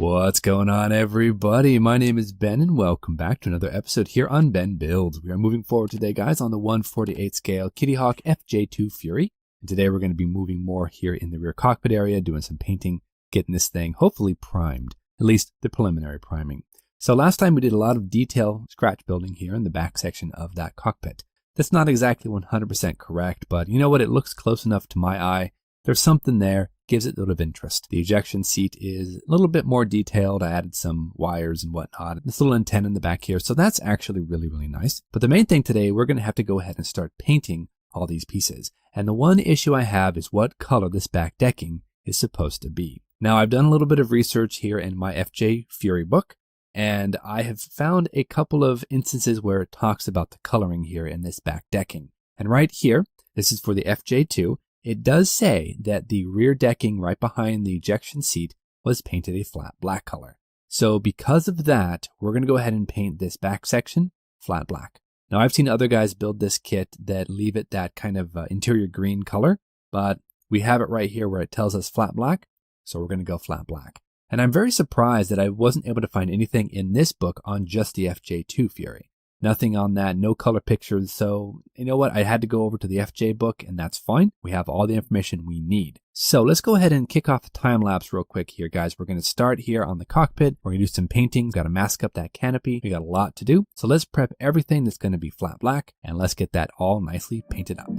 What's going on, everybody? My name is Ben and welcome back to another episode here on Ben Builds. We are moving forward today, guys, on the 1/48 scale Kitty Hawk FJ-2 Fury. And today we're going to be moving more here in the rear cockpit area, doing some painting, getting this thing hopefully primed, at least the preliminary priming. So last time we did a lot of detail scratch building here in the back section of that cockpit. That's not exactly 100% correct, but you know what? It looks close enough to my eye. There's something there, gives it a little bit of interest. The ejection seat is a little bit more detailed. I added some wires and whatnot. This little antenna in the back here, so that's actually really nice. But the main thing today, we're going to have to go ahead and start painting all these pieces. And the one issue I have is what color this back decking is supposed to be. Now, I've done a little bit of research here in my FJ Fury book, and I have found a couple of instances where it talks about the coloring here in this back decking. And right here, this is for the FJ-2. It does say that the rear decking right behind the ejection seat was painted a flat black color. So because of that, we're going to go ahead and paint this back section flat black. Now, I've seen other guys build this kit that leave it that kind of interior green color, but we have it right here where it tells us flat black, so we're going to go flat black. And I'm very surprised that I wasn't able to find anything in this book on just the FJ-2 Fury. Nothing on that, no color pictures, so you know what, I had to go over to the FJ book and that's fine. We have all the information we need. So let's go ahead and kick off the time lapse real quick here, guys. We're going to start here on the cockpit. We're going to do some painting. Got to mask up that canopy. We got a lot to do. So let's prep everything that's going to be flat black and let's get that all nicely painted up.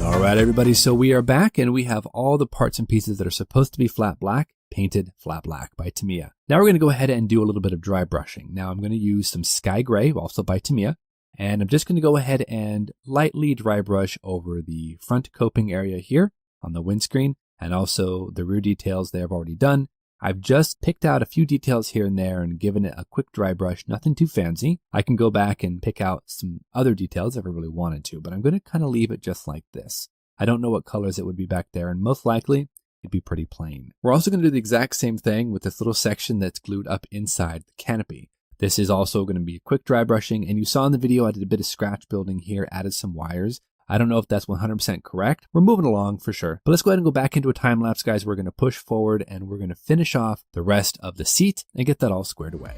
Alright everybody, so we are back and we have all the parts and pieces that are supposed to be flat black painted flat black by Tamiya. Now we're going to go ahead and do a little bit of dry brushing. Now I'm going to use some sky gray, also by Tamiya, and I'm just going to go ahead and lightly dry brush over the front coping area here on the windscreen and also the rear details there I've already done. I've just picked out a few details here and there and given it a quick dry brush, nothing too fancy. I can go back and pick out some other details if I really wanted to, but I'm going to kind of leave it just like this. I don't know what colors it would be back there, and most likely it'd be pretty plain. We're also going to do the exact same thing with this little section that's glued up inside the canopy. This is also going to be quick dry brushing, and you saw in the video I did a bit of scratch building here, added some wires. I don't know if that's 100% correct. We're moving along for sure. But let's go ahead and go back into a time lapse, guys. We're going to push forward and we're going to finish off the rest of the seat and get that all squared away.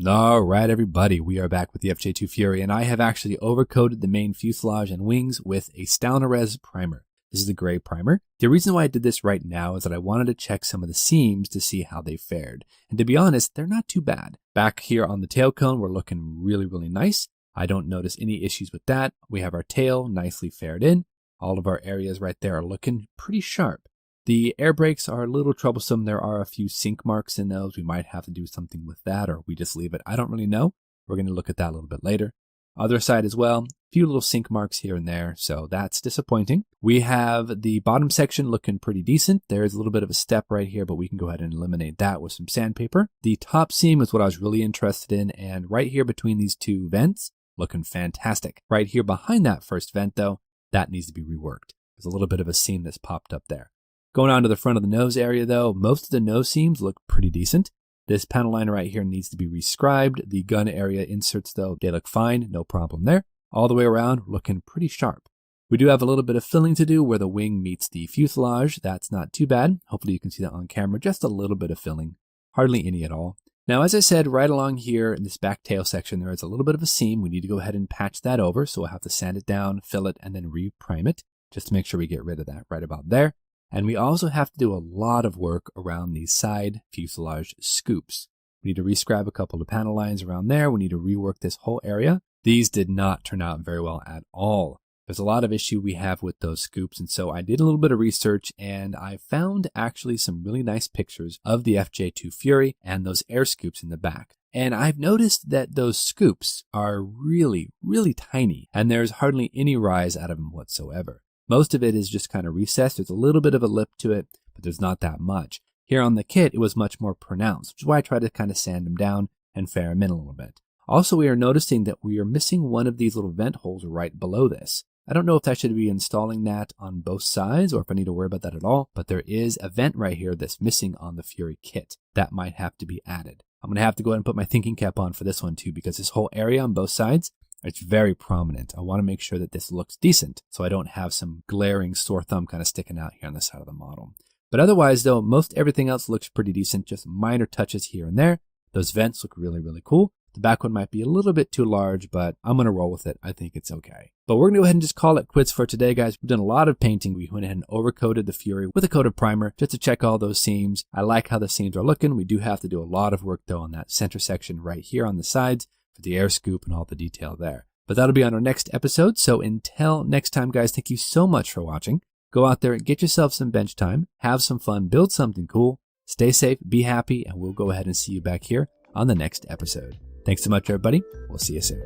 All right, everybody, we are back with the FJ-2 Fury, and I have actually overcoated the main fuselage and wings with a Stalinares primer. This is a gray primer. The reason why I did this right now is that I wanted to check some of the seams to see how they fared. And to be honest, they're not too bad. Back here on the tail cone, we're looking really, really nice. I don't notice any issues with that. We have our tail nicely fared in. All of our areas right there are looking pretty sharp. The air brakes are a little troublesome. There are a few sink marks in those. We might have to do something with that, or we just leave it. I don't really know. We're going to look at that a little bit later. Other side as well, a few little sink marks here and there, so that's disappointing. We have the bottom section looking pretty decent. There is a little bit of a step right here, but we can go ahead and eliminate that with some sandpaper. The top seam is what I was really interested in, and right here between these two vents, looking fantastic. Right here behind that first vent, though, that needs to be reworked. There's a little bit of a seam that's popped up there. Going on to the front of the nose area, though, most of the nose seams look pretty decent. This panel liner right here needs to be rescribed. The gun area inserts, though, they look fine, no problem there. All the way around, looking pretty sharp. We do have a little bit of filling to do where the wing meets the fuselage. That's not too bad. Hopefully you can see that on camera. Just a little bit of filling, hardly any at all. Now, as I said, right along here in this back tail section, there is a little bit of a seam. We need to go ahead and patch that over. So we'll have to sand it down, fill it, and then re-prime it just to make sure we get rid of that right about there. And we also have to do a lot of work around these side fuselage scoops. We need to rescribe a couple of panel lines around there. We need to rework this whole area. These did not turn out very well at all. There's a lot of issue we have with those scoops. And so I did a little bit of research and I found actually some really nice pictures of the FJ-2 Fury and those air scoops in the back. And I've noticed that those scoops are really, really tiny and there's hardly any rise out of them whatsoever. Most of it is just kind of recessed. There's a little bit of a lip to it, but there's not that much. Here on the kit, it was much more pronounced, which is why I tried to kind of sand them down and fair them in a little bit. Also, we are noticing that we are missing one of these little vent holes right below this. I don't know if I should be installing that on both sides or if I need to worry about that at all, but there is a vent right here that's missing on the Fury kit. That might have to be added. I'm going to have to go ahead and put my thinking cap on for this one too, because this whole area on both sides It's very prominent. I want to make sure that this looks decent so I don't have some glaring sore thumb kind of sticking out here on the side of the model. But otherwise though, most everything else looks pretty decent, just minor touches here and there. Those vents look really, really cool. The back one might be a little bit too large, but I'm going to roll with it. I think it's okay. But we're going to go ahead and just call it quits for today, guys. We've done a lot of painting. We went ahead and overcoated the Fury with a coat of primer just to check all those seams. I like how the seams are looking. We do have to do a lot of work though on that center section right here on the sides for the air scoop and all the detail there. But that'll be on our next episode. So until next time, guys, thank you so much for watching. Go out there and get yourself some bench time, have some fun, build something cool, stay safe, be happy, and we'll go ahead and see you back here on the next episode. Thanks so much, everybody. We'll see you soon.